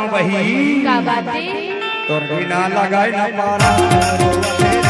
गाँव बही का बाते तोर बिना लगाए न पारा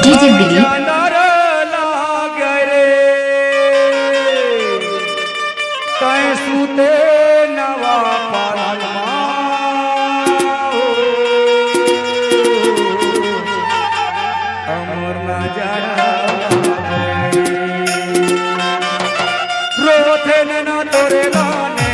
डीजे दिलीप सूते नवा अमर न जाना रोथे न तोरे लाने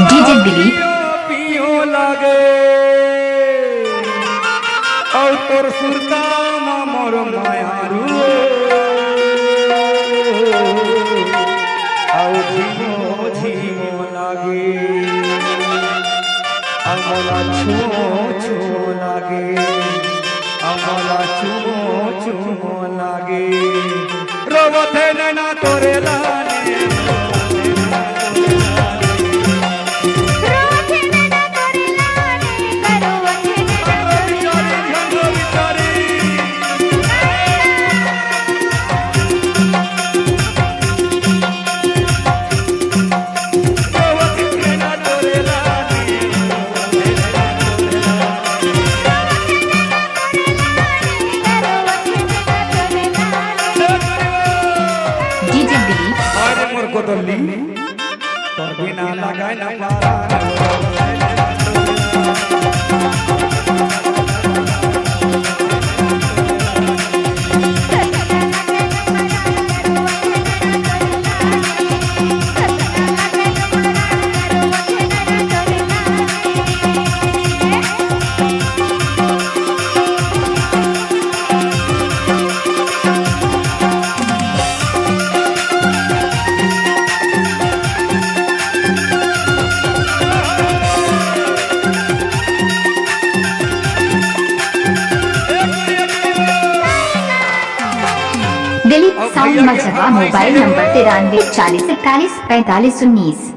डीजे दिलीप पियो लागे और तोर सुरता मोर मायारू और झीमो झीमो लागे अमला छुमो छुमो लागे अमला छुमो छुमो लागे रोवथे नैना तोरे लाने तोर बिना लगाए न पारा दिलीप साउंड मजहबा मोबाइल नंबर 93 40 48 45 19।